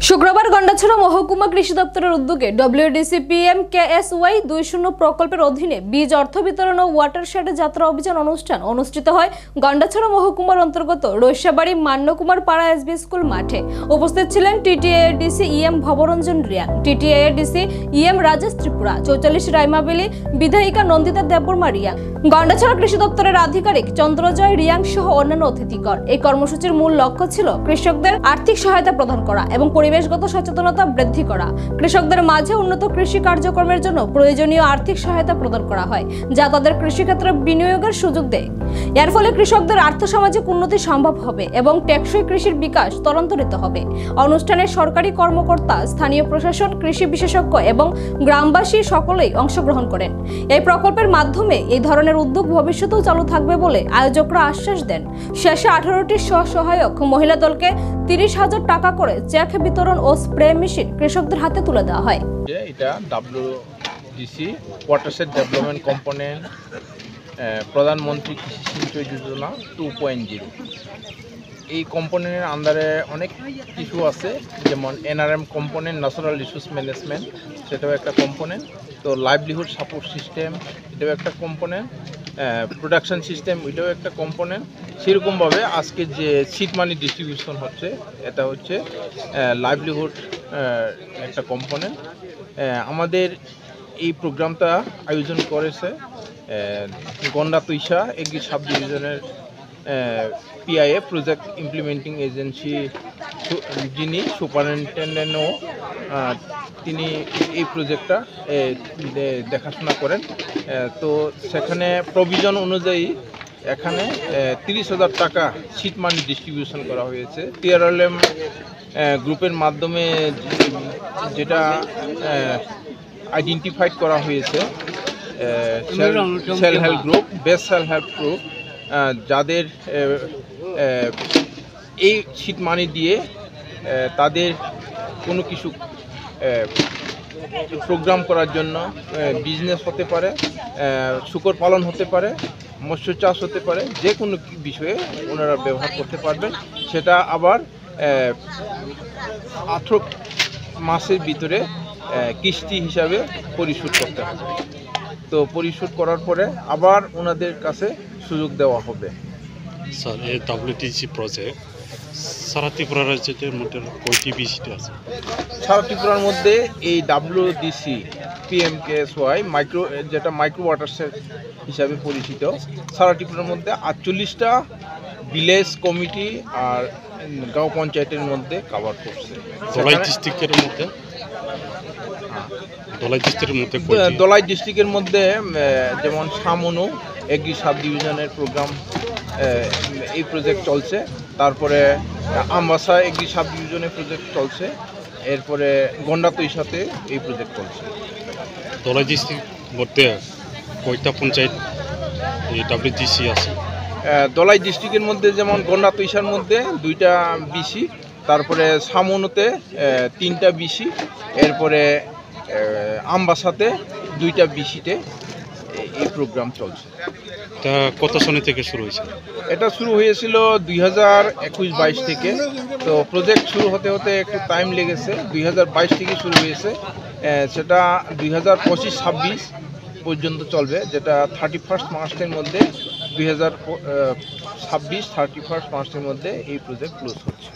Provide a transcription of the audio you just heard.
শুক্রবার গন্ডাছড়া মহকুমা কৃষি দপ্তরের উদ্যোগে ডব্লিউডিসি পিএমকেএসওয়াই 20 প্রকল্পের অধীনে বীজ অর্থ বিতরণ ও ওয়াটারশেড যাত্রা অভিযান অনুষ্ঠান অনুষ্ঠিত হয় গন্ডাছড়া মহকুমার অন্তর্গত রৈশাবাড়ি মান্যকুমার পাড়া এসবি স্কুল মাঠে। উপস্থিত ছিলেন TTADC EM Bhabaranjan Reang, TTADC EM Rajesh Tripura, 44 Raima Valley বিধায়িকা নন্দিতা দেববর্মা রিয়াং, গন্ডাছড়া কৃষি দপ্তরের আধিকারিক চন্দ্রজয় রিয়াং সহ অন্যান্য অতিথিগণ। এই কর্মসূচির মূল লক্ষ্য ছিল কৃষকদের আর্থিক সহায়তা প্রদান করা এবং পরিবেশগত সচেতনতা বৃদ্ধি করা। কৃষকদের মাঝে উন্নত কৃষি কার্যক্রমের জন্য প্রয়োজনীয় আর্থিক সহায়তা প্রদান করা হয়, যা তাদের কৃষিক্ষেত্রে বিনিয়োগের সুযোগ দেয়। এর ফলে কৃষকদের আর্থসামাজিক উন্নতি সম্ভব হবে এবং টেকসই কৃষির বিকাশ ত্বরান্বিত হবে। অনুষ্ঠানে সরকারি কর্মকর্তা, স্থানীয় প্রশাসন, কৃষি বিশেষজ্ঞ এবং গ্রামবাসী সকলেই অংশগ্রহণ করেন। এই প্রকল্পের মাধ্যমে এই ধরনের উদ্যোগ ভবিষ্যতেও চালু থাকবে বলে আয়োজকরা আশ্বাস দেন। শেষে 18টি স্বসহায়ক মহিলা দলকে 30,000 টাকা করে চেক বিতরণ ও স্প্রে মেশিন কৃষকদের হাতে তুলে দেওয়া হয়। এটা ডব্লিউডিসি ওয়াটারশেড ডেভেলপমেন্ট কম্পোনেন্ট প্রধানমন্ত্রী কৃষি সিঞ্চয় যোজনা 2.0। এই কম্পোনেন্টের আন্ডারে অনেক কিছু আছে, যেমন NRM component, natural resource management, সেটাও একটা কম্পোনেন্ট। তো লাইভলিহুড সাপোর্ট সিস্টেম, এটাও একটা কম্পোনেন্ট। প্রোডাকশন সিস্টেম, এটাও একটা কম্পোনেন্ট। সেরকমভাবে আজকে যে সিড মানি ডিস্ট্রিবিউশন হচ্ছে, এটা হচ্ছে লাইভলিহুড একটা কম্পোনেন্ট। আমাদের এই প্রোগ্রামটা আয়োজন করেছে গন্ডা-তৈশা এগ্রি সাব ডিভিশনের পিআইএ প্রজেক্ট ইমপ্লিমেন্টিং এজেন্সি, যিনি সুপারিনটেন্ডেন্টও, তিনি এই প্রজেক্টটা দেখাশোনা করেন। তো সেখানে প্রভিজন অনুযায়ী এখানে 30,000 টাকা সিড মানি ডিস্ট্রিবিউশন করা হয়েছে। টিআরএলএম গ্রুপের মাধ্যমে যেটা আইডেন্টিফাইড করা হয়েছে, self help group, best self help group, যাদের এই সিড মানি দিয়ে তাদের কোনো কিছু প্রোগ্রাম করার জন্য বিজনেস হতে পারে, শূকর পালন হতে পারে, মৎস্য চাষ হতে পারে, যে কোনো বিষয়ে ওনারা ব্যবহার করতে পারবেন। সেটা আবার 18 মাসের ভিতরে কিস্তি হিসাবে পরিশোধ করতে হবে। তো পরিশোধ করার পরে আবার ওনাদের কাছে সুযোগ দেওয়া হবে। স্যার, এই ডব্লিউডিসি প্রজেক্ট সারা ত্রিপুরা রাজ্যের মধ্যে কয়টি বিসিটি আছে? সারা ত্রিপুরার মধ্যে এই ডব্লিউডিসি পিএমকেএসওয়াই যেটা মাইক্রো ওয়াটারশেড হিসাবে পরিচিত, সারা ত্রিপুরার মধ্যে 48টা ভিলেজ কমিটি আর গাঁও পঞ্চায়েতের মধ্যে কভার করছে। ধলাই ডিস্ট্রিক্টের মধ্যে দলাই ডিস্ট্রিক্টের মধ্যে যেমন সামনু এগ্রি সাব ডিভিশনের প্রোগ্রাম, এই প্রজেক্ট চলছে। তারপরে আমবাসা এগ্রি সাব ডিভিশনের প্রজেক্ট চলছে। এরপরে গন্ডা-তৈশাতে এই প্রজেক্ট চলছে। দলাই ডিস্ট্রিক্ট মধ্যে কয়টা পঞ্চায়েত এই ডব্লিউডিসি আছে? দলাই ডিস্ট্রিক্টের মধ্যে যেমন গন্ডা-তৈশার মধ্যে 2টা বিসি, তারপরে সামনুতে 3টা বিসি, এরপরে আমবাসাতে 2টা বিসিতে এই প্রোগ্রাম চলছে। তা কত সনে থেকে শুরু হয়েছিল? এটা শুরু হয়েছিল 2021-22 থেকে। তো প্রজেক্ট শুরু হতে হতে একটু টাইম লেগেছে, 2022 থেকে শুরু হয়েছে। সেটা 2025-26 পর্যন্ত চলবে, যেটা 31 মার্চের মধ্যে 2026 31 মার্চের মধ্যে এই প্রজেক্ট ক্লোজ হচ্ছে।